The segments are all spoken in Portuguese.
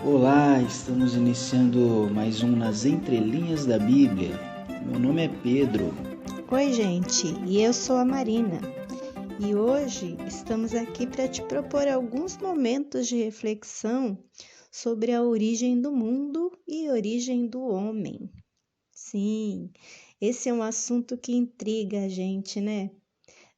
Olá, estamos iniciando mais um Nas Entrelinhas da Bíblia. Meu nome é Pedro. Oi, gente, e eu sou a Marina. E hoje estamos aqui para te propor alguns momentos de reflexão sobre a origem do mundo e a origem do homem. Sim, esse é um assunto que intriga a gente, né?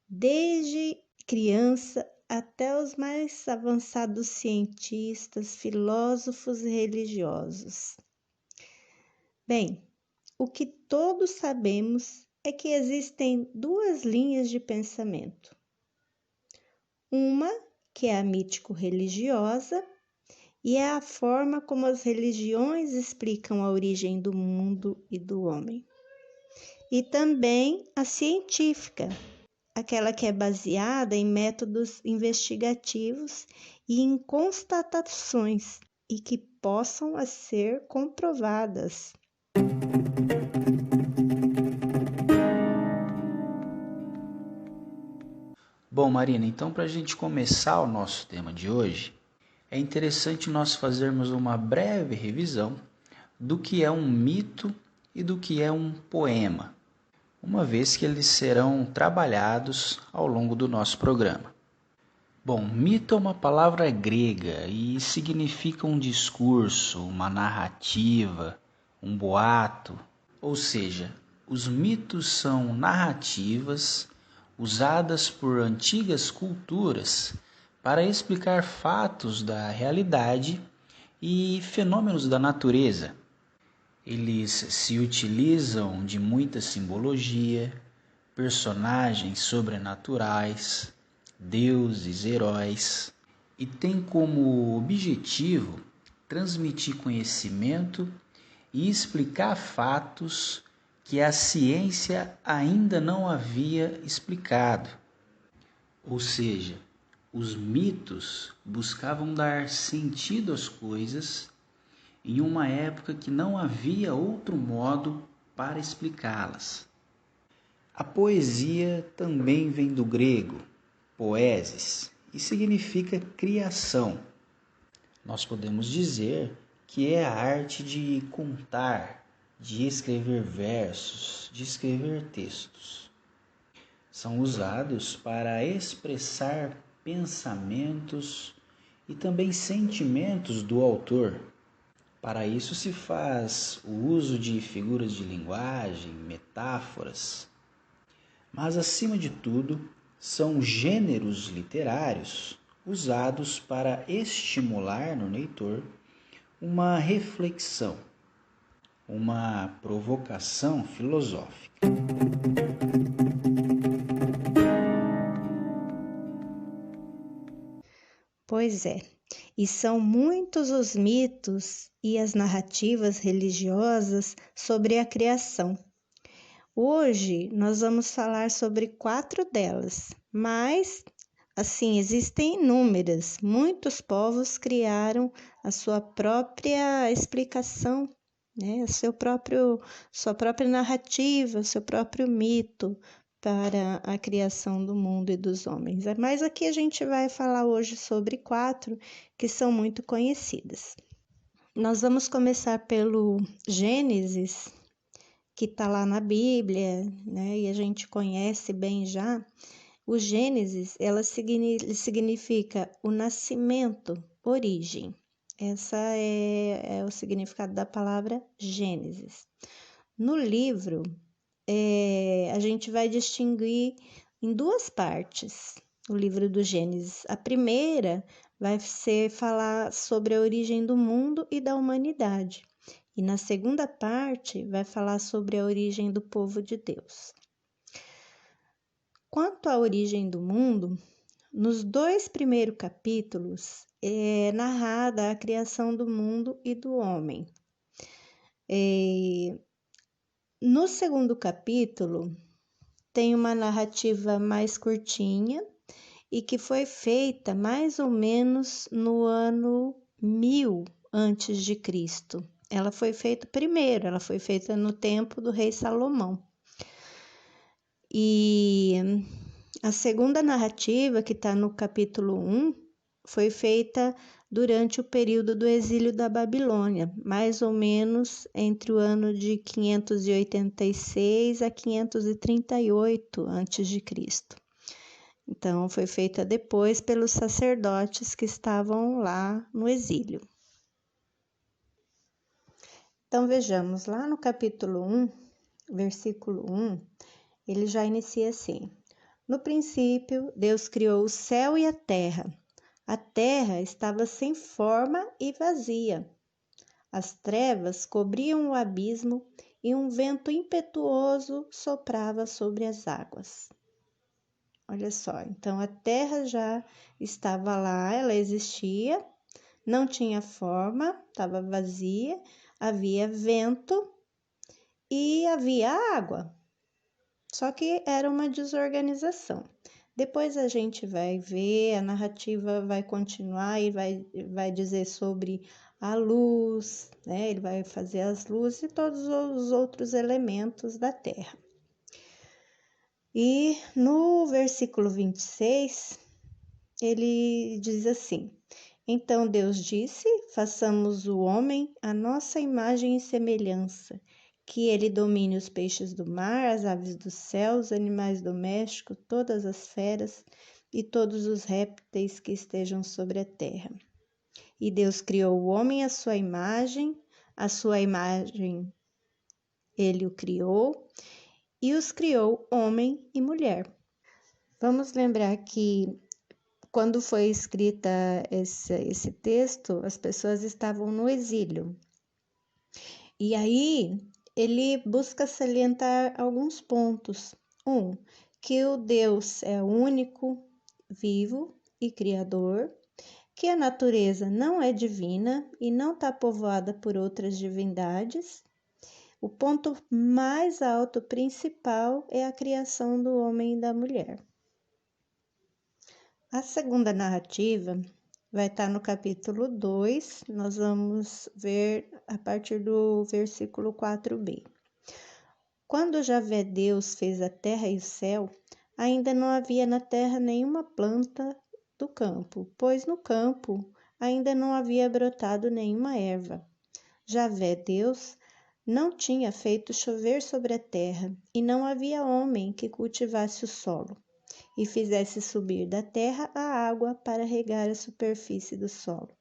Desde criança até os mais avançados cientistas, filósofos e religiosos. Bem, o que todos sabemos é que existem duas linhas de pensamento. Uma, que é a mítico-religiosa, e é a forma como as religiões explicam a origem do mundo e do homem. E também a científica, aquela que é baseada em métodos investigativos e em constatações e que possam ser comprovadas. Bom, Marina, então para a gente começar o nosso tema de hoje, é interessante nós fazermos uma breve revisão do que é um mito e do que é um poema, uma vez que eles serão trabalhados ao longo do nosso programa. Bom, mito é uma palavra grega e significa um discurso, uma narrativa, um boato. Ou seja, os mitos são narrativas usadas por antigas culturas para explicar fatos da realidade e fenômenos da natureza. Eles se utilizam de muita simbologia, personagens sobrenaturais, deuses, heróis, e tem como objetivo transmitir conhecimento e explicar fatos que a ciência ainda não havia explicado. Ou seja, os mitos buscavam dar sentido às coisas em uma época que não havia outro modo para explicá-las. A poesia também vem do grego, poesis, e significa criação. Nós podemos dizer que é a arte de contar, de escrever versos, de escrever textos. São usados para expressar pensamentos e também sentimentos do autor. Para isso se faz o uso de figuras de linguagem, metáforas. Mas, acima de tudo, são gêneros literários usados para estimular no leitor uma reflexão, uma provocação filosófica. Pois é, e são muitos os mitos e as narrativas religiosas sobre a criação. Hoje nós vamos falar sobre 4 delas, mas assim existem inúmeras. Muitos povos criaram a sua própria explicação, né? Sua própria narrativa, seu próprio mito para a criação do mundo e dos homens. Mas aqui a gente vai falar hoje sobre 4 que são muito conhecidas. Nós vamos começar pelo Gênesis, que está lá na Bíblia, né? E a gente conhece bem já. O Gênesis, ela significa o nascimento, origem. Essa é o significado da palavra Gênesis. No livro, a gente vai distinguir em 2 partes o livro do Gênesis. A primeira vai ser falar sobre a origem do mundo e da humanidade. E na segunda parte vai falar sobre a origem do povo de Deus. Quanto à origem do mundo, nos 2 primeiros capítulos é narrada a criação do mundo e do homem. No segundo capítulo, tem uma narrativa mais curtinha e que foi feita mais ou menos no ano 1000 antes de Cristo. Ela foi feita primeiro, ela foi feita no tempo do rei Salomão. E a segunda narrativa, que está no capítulo 1, foi feita durante o período do exílio da Babilônia, mais ou menos entre o ano de 586 a 538 a.C. Então, foi feita depois pelos sacerdotes que estavam lá no exílio. Então, vejamos, lá no capítulo 1, versículo 1, ele já inicia assim: No princípio, Deus criou o céu e a terra. A terra estava sem forma e vazia. As trevas cobriam o abismo e um vento impetuoso soprava sobre as águas. Olha só, então a terra já estava lá, ela existia, não tinha forma, estava vazia, havia vento e havia água. Só que era uma desorganização. Depois a gente vai ver, a narrativa vai continuar e vai dizer sobre a luz, né? Ele vai fazer as luzes e todos os outros elementos da terra. E no versículo 26, ele diz assim: Então Deus disse: façamos o homem à nossa imagem e semelhança, que ele domine os peixes do mar, as aves do céu, os animais domésticos, todas as feras e todos os répteis que estejam sobre a terra. E Deus criou o homem à sua imagem ele o criou, e os criou homem e mulher. Vamos lembrar que quando foi escrita esse texto, as pessoas estavam no exílio. E aí ele busca salientar alguns pontos. Que o Deus é único, vivo e criador, que a natureza não é divina e não está povoada por outras divindades. O ponto mais alto, principal, é a criação do homem e da mulher. A segunda narrativa vai estar no capítulo 2, nós vamos ver a partir do versículo 4b. Quando Javé Deus fez a terra e o céu, ainda não havia na terra nenhuma planta do campo, pois no campo ainda não havia brotado nenhuma erva. Javé Deus não tinha feito chover sobre a terra, e não havia homem que cultivasse o solo e fizesse subir da terra a água para regar a superfície do solo.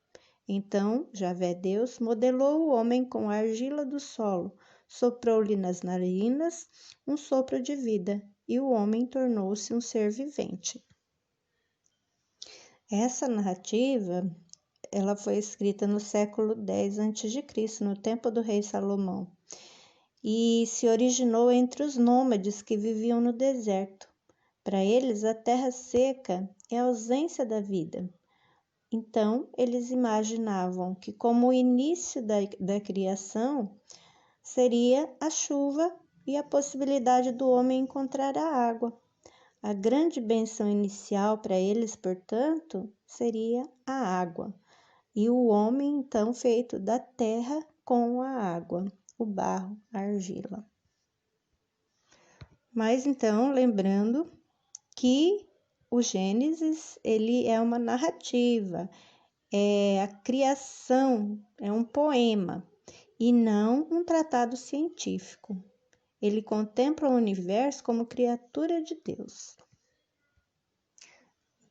Então Javé Deus modelou o homem com a argila do solo, soprou-lhe nas narinas um sopro de vida, e o homem tornou-se um ser vivente. Essa narrativa ela foi escrita no século X a.C., no tempo do rei Salomão, e se originou entre os nômades que viviam no deserto. Para eles, a terra seca é a ausência da vida. Então, eles imaginavam que, como o início da criação, seria a chuva e a possibilidade do homem encontrar a água. A grande bênção inicial para eles, portanto, seria a água. E o homem, então, feito da terra com a água, o barro, a argila. Mas, então, lembrando que o Gênesis, ele é uma narrativa, é a criação, é um poema e não um tratado científico. Ele contempla o universo como criatura de Deus.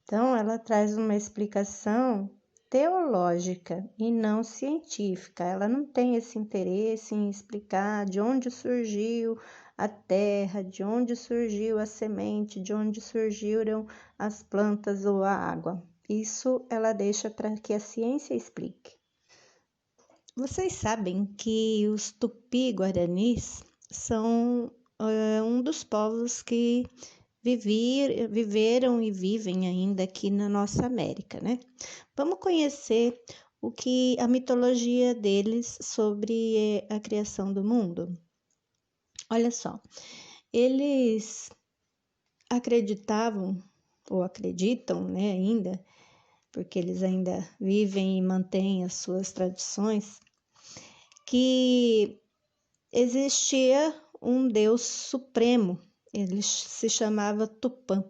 Então, ela traz uma explicação teológica e não científica. Ela não tem esse interesse em explicar de onde surgiu a terra, de onde surgiu a semente, de onde surgiram as plantas ou a água. Isso ela deixa para que a ciência explique. Vocês sabem que os tupi-guaranis são um dos povos que viveram e vivem ainda aqui na nossa América, né? Vamos conhecer a mitologia deles sobre a criação do mundo. Olha só, eles acreditavam ou acreditam, né, ainda, porque eles ainda vivem e mantêm as suas tradições, que existia um Deus supremo. Ele se chamava Tupã,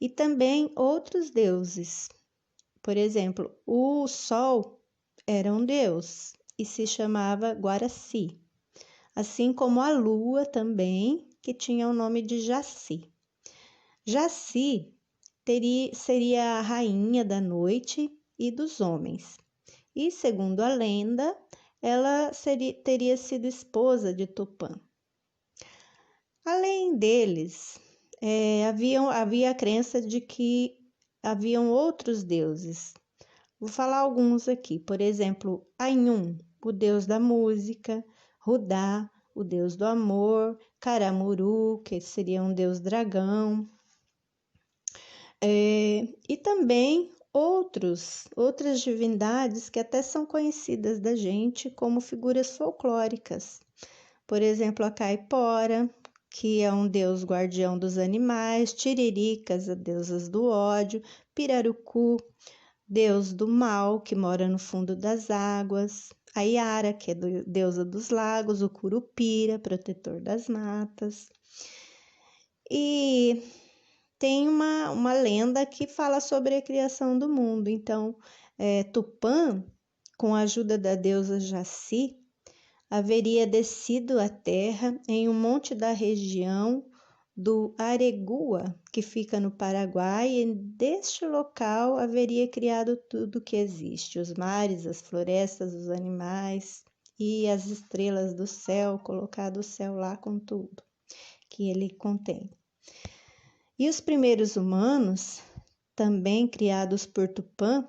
e também outros deuses, Por exemplo, o Sol era um deus e se chamava Guaraci, assim como a Lua também, que tinha o nome de Jaci. Jaci seria a rainha da noite e dos homens. E, segundo a lenda, ela teria sido esposa de Tupã. Além deles, havia a crença de que haviam outros deuses. Vou falar alguns aqui. Por exemplo, Anhum, o deus da música, Rudá, o deus do amor, Caramuru, que seria um deus dragão. E também outras divindades que até são conhecidas da gente como figuras folclóricas. Por exemplo, a Caipora, que é um deus guardião dos animais, Tiriricas, a deusa do ódio, Pirarucu, deus do mal, que mora no fundo das águas, a Iara, que é deusa dos lagos, o Curupira, protetor das matas. E tem uma lenda que fala sobre a criação do mundo. Então, Tupã, com a ajuda da deusa Jaci, haveria descido à terra em um monte da região do Aregua, que fica no Paraguai, e deste local haveria criado tudo que existe: os mares, as florestas, os animais e as estrelas do céu, colocado o céu lá com tudo que ele contém. E os primeiros humanos, também criados por Tupã,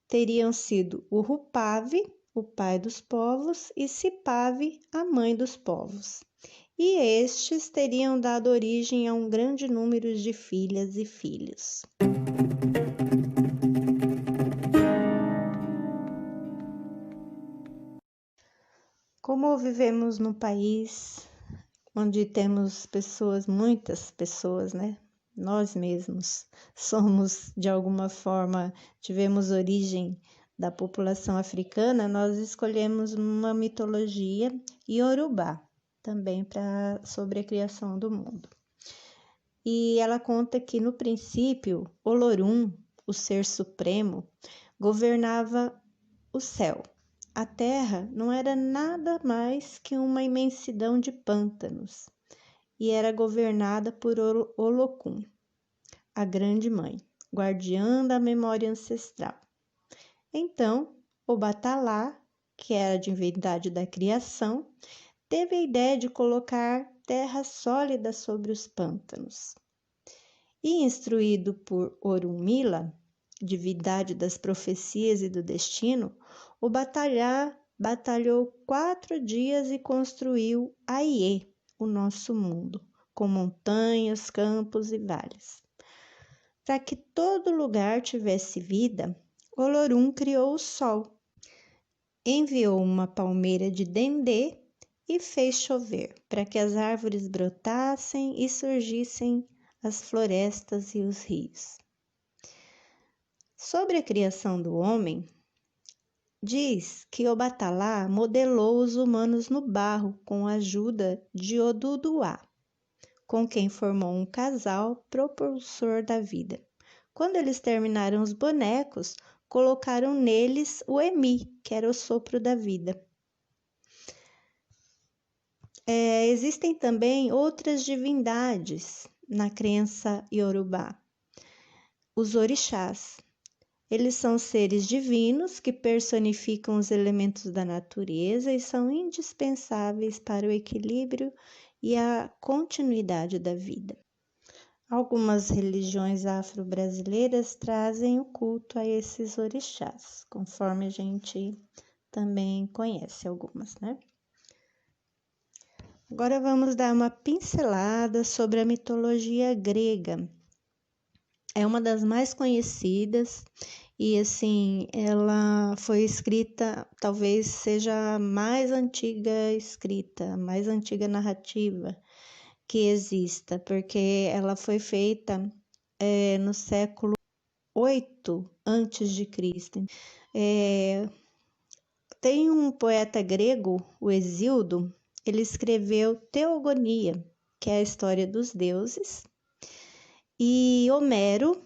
teriam sido o Rupave, o pai dos povos, e Cipave, a mãe dos povos. E estes teriam dado origem a um grande número de filhas e filhos. Como vivemos num país onde temos muitas pessoas, né? Nós mesmos somos, de alguma forma, tivemos origem da população africana, nós escolhemos uma mitologia iorubá, também sobre a criação do mundo. E ela conta que, no princípio, Olorum, o ser supremo, governava o céu. A terra não era nada mais que uma imensidão de pântanos e era governada por Olocum, a grande mãe, guardiã da memória ancestral. Então, Obatalá, que era a divindade da criação, teve a ideia de colocar terra sólida sobre os pântanos. E instruído por Orunmila, divindade das profecias e do destino, o batalhou 4 dias e construiu Aiê, o nosso mundo, com montanhas, campos e vales. Para que todo lugar tivesse vida, Olorum criou o sol, enviou uma palmeira de dendê e fez chover, para que as árvores brotassem e surgissem as florestas e os rios. Sobre a criação do homem, diz que Obatalá modelou os humanos no barro com a ajuda de Oduduá, com quem formou um casal propulsor da vida. Quando eles terminaram os bonecos, colocaram neles o Emi, que era o sopro da vida. Existem também outras divindades na crença iorubá. Os orixás. Eles são seres divinos que personificam os elementos da natureza e são indispensáveis para o equilíbrio e a continuidade da vida. Algumas religiões afro-brasileiras trazem o culto a esses orixás, conforme a gente também conhece algumas, né? Agora vamos dar uma pincelada sobre a mitologia grega. É uma das mais conhecidas e, assim, ela foi escrita, talvez seja a mais antiga escrita, a mais antiga narrativa que exista, porque ela foi feita no século 8 antes de Cristo. Tem um poeta grego, o Hesíodo, ele escreveu Teogonia, que é a história dos deuses, e Homero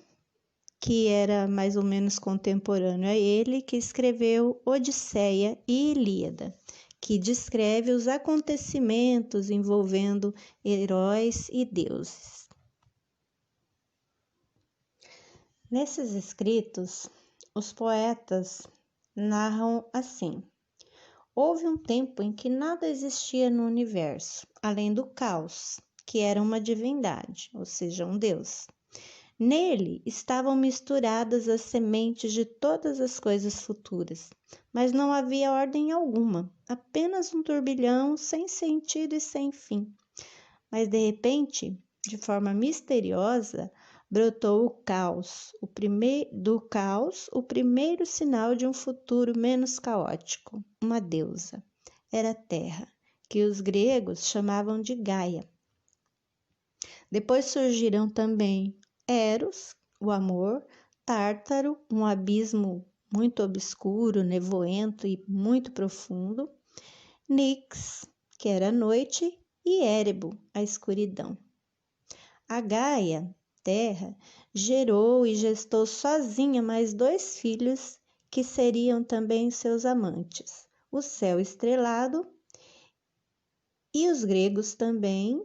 que era mais ou menos contemporâneo a ele, que escreveu Odisseia e Ilíada, que descreve os acontecimentos envolvendo heróis e deuses. Nesses escritos, os poetas narram assim: houve um tempo em que nada existia no universo, além do caos, que era uma divindade, ou seja, um deus. Nele estavam misturadas as sementes de todas as coisas futuras, mas não havia ordem alguma, apenas um turbilhão sem sentido e sem fim. Mas de repente, de forma misteriosa, brotou o caos, do caos, o primeiro sinal de um futuro menos caótico, uma deusa. Era a Terra, que os gregos chamavam de Gaia. Depois surgiram também Eros, o amor, Tártaro, um abismo muito obscuro, nevoento e muito profundo, Nix, que era a noite, e Érebo, a escuridão. A Gaia, Terra, gerou e gestou sozinha mais 2 filhos que seriam também seus amantes, o céu estrelado, e os gregos também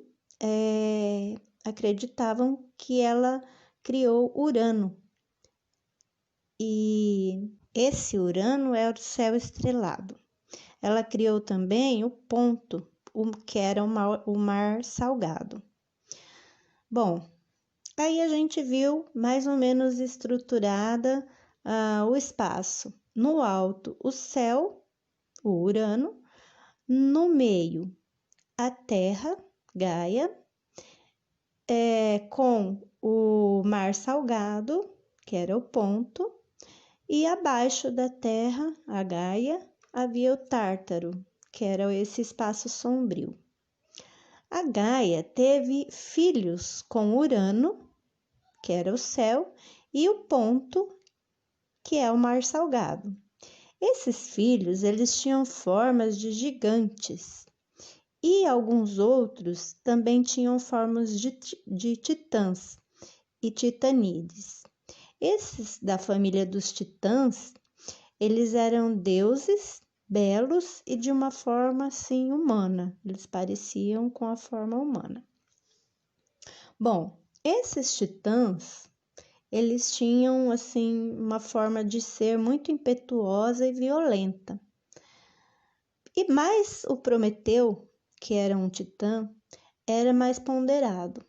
acreditavam que ela criou Urano. E esse Urano é o céu estrelado. Ela criou também o Ponto, que era o mar salgado. Bom, aí a gente viu mais ou menos estruturada o espaço. No alto, o céu, o Urano. No meio, a Terra, Gaia, com o mar salgado, que era o Ponto, e abaixo da Terra, a Gaia, havia o Tártaro, que era esse espaço sombrio. A Gaia teve filhos com Urano, que era o céu, e o Ponto, que é o mar salgado. Esses filhos, eles tinham formas de gigantes, e alguns outros também tinham formas de titãs e titanídeos. Esses da família dos titãs, eles eram deuses belos e de uma forma assim humana, eles pareciam com a forma humana. Bom, esses titãs, eles tinham assim uma forma de ser muito impetuosa e violenta. E mais o Prometeu, que era um titã, era mais ponderado.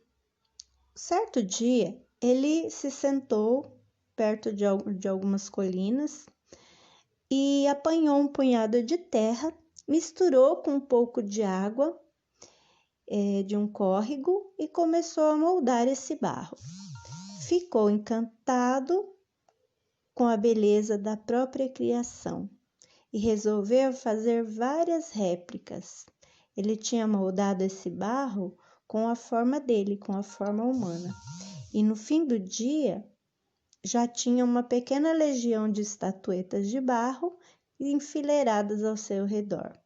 Certo dia, ele se sentou perto de algumas colinas e apanhou um punhado de terra, misturou com um pouco de água de um córrego e começou a moldar esse barro. Ficou encantado com a beleza da própria criação e resolveu fazer várias réplicas. Ele tinha moldado esse barro com a forma dele, com a forma humana. E no fim do dia, já tinha uma pequena legião de estatuetas de barro enfileiradas ao seu redor.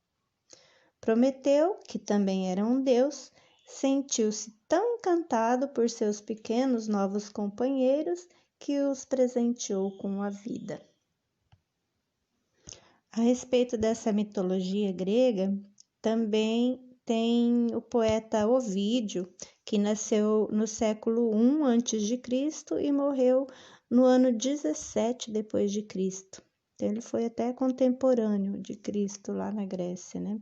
Prometeu, que também era um deus, sentiu-se tão encantado por seus pequenos novos companheiros que os presenteou com a vida. A respeito dessa mitologia grega, também tem o poeta Ovídio, que nasceu no século I a.C. e morreu no ano 17 depois de Cristo. Então, ele foi até contemporâneo de Cristo lá na Grécia, né?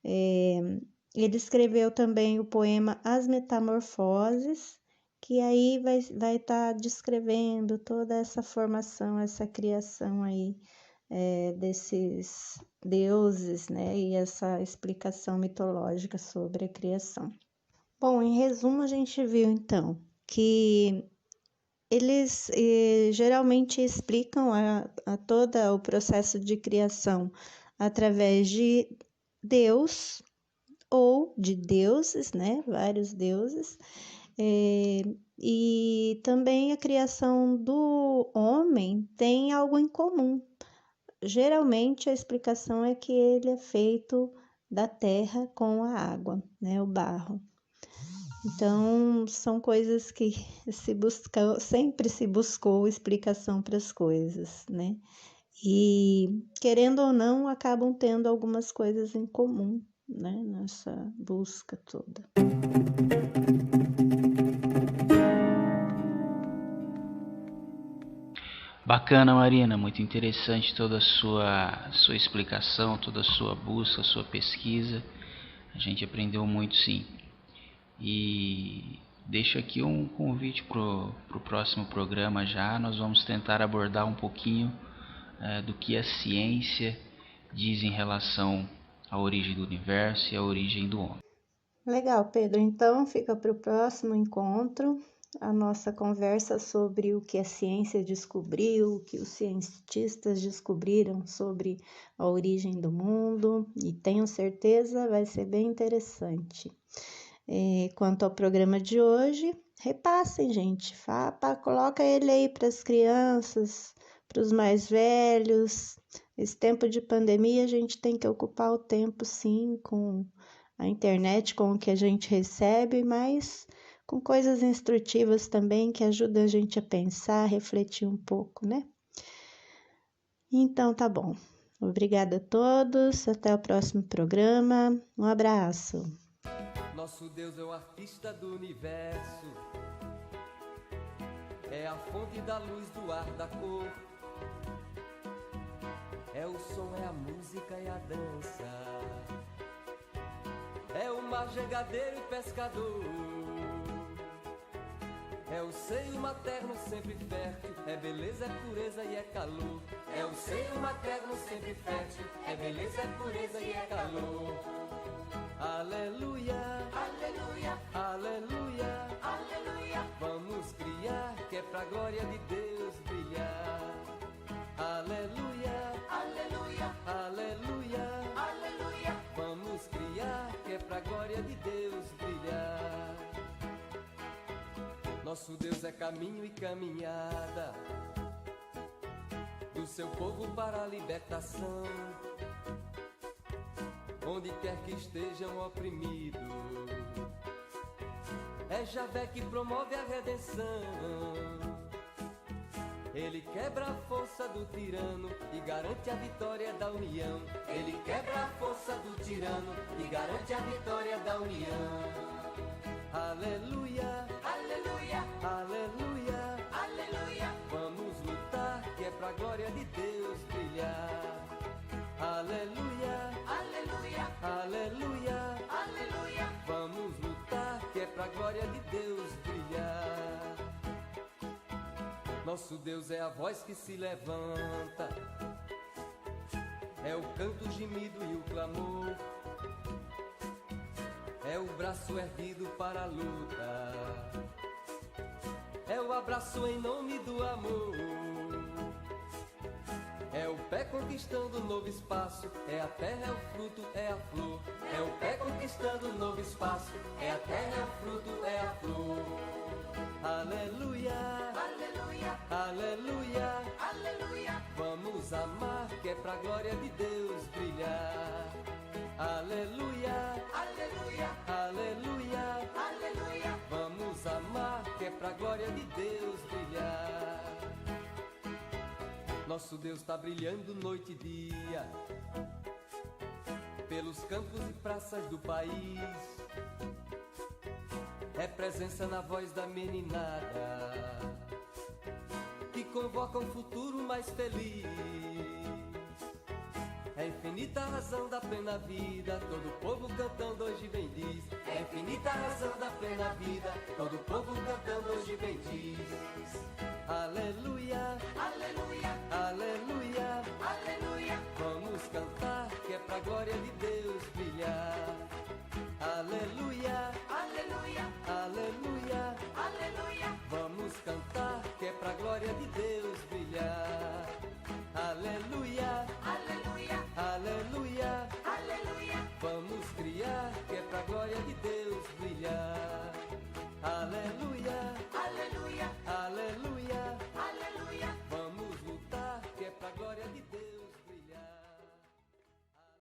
Ele escreveu também o poema As Metamorfoses, que aí vai estar descrevendo toda essa formação, essa criação aí desses deuses, né? E essa explicação mitológica sobre a criação. Bom, em resumo, a gente viu então que eles geralmente explicam a todo o processo de criação através de Deus ou de deuses, né? Vários deuses. E também a criação do homem tem algo em comum. Geralmente a explicação é que ele é feito da terra com a água, né? O barro. Então, são coisas que sempre se buscou explicação para as coisas, né? E, querendo ou não, acabam tendo algumas coisas em comum, né? Nessa busca toda. Bacana, Marina, muito interessante toda a sua explicação, toda a sua busca, a sua pesquisa. A gente aprendeu muito, sim. E deixo aqui um convite pro próximo programa já. Nós vamos tentar abordar um pouquinho do que a ciência diz em relação à origem do universo e à origem do homem. Legal, Pedro. Então, fica para o próximo encontro a nossa conversa sobre o que a ciência descobriu, o que os cientistas descobriram sobre a origem do mundo, e tenho certeza vai ser bem interessante. Quanto ao programa de hoje, repassem, gente, coloca ele aí para as crianças, para os mais velhos. Esse tempo de pandemia a gente tem que ocupar o tempo, sim, com a internet, com o que a gente recebe, mas com coisas instrutivas também que ajudam a gente a pensar, a refletir um pouco, né? Então tá bom. Obrigada a todos, até o próximo programa. Um abraço. Nosso Deus é o artista do universo, é a fonte da luz, do ar, da cor, é o som, é a música e a dança, é o mar, regadeiro e pescador, é o seio materno sempre fértil, é beleza, é pureza e é calor, é o seio materno sempre fértil, é beleza, é pureza e é calor. Aleluia, aleluia, aleluia, aleluia. Vamos criar que é pra glória de Deus brilhar. Aleluia, aleluia, aleluia, aleluia. Vamos criar que é pra glória de Deus brilhar. Nosso Deus é caminho e caminhada do seu povo para a libertação. Onde quer que estejam oprimidos, é Javé que promove a redenção. Ele quebra a força do tirano e garante a vitória da união. Ele quebra a força do tirano e garante a vitória da união. Aleluia, aleluia, aleluia, aleluia. Vamos lutar que é pra glória de Deus brilhar. Aleluia, aleluia, aleluia, aleluia. Vamos lutar que é pra glória de Deus brilhar. Nosso Deus é a voz que se levanta, é o canto, o gemido e o clamor, é o braço erguido para a luta, é o abraço em nome do amor. É o pé conquistando um novo espaço, é a terra, é o fruto, é a flor. É o pé conquistando um novo espaço, é a terra, é o fruto, é a flor. Aleluia, aleluia, aleluia, aleluia. Vamos amar que é pra glória de Deus brilhar. Aleluia, aleluia, aleluia, aleluia. Vamos amar que é pra glória de Deus brilhar. Nosso Deus tá brilhando noite e dia pelos campos e praças do país. É presença na voz da meninada que convoca um futuro mais feliz. É infinita a razão da plena vida, todo povo cantando hoje bem diz. É infinita a razão da plena vida, todo povo cantando hoje bem diz. Aleluia, aleluia, aleluia, aleluia. Vamos cantar que é pra glória de Deus brilhar.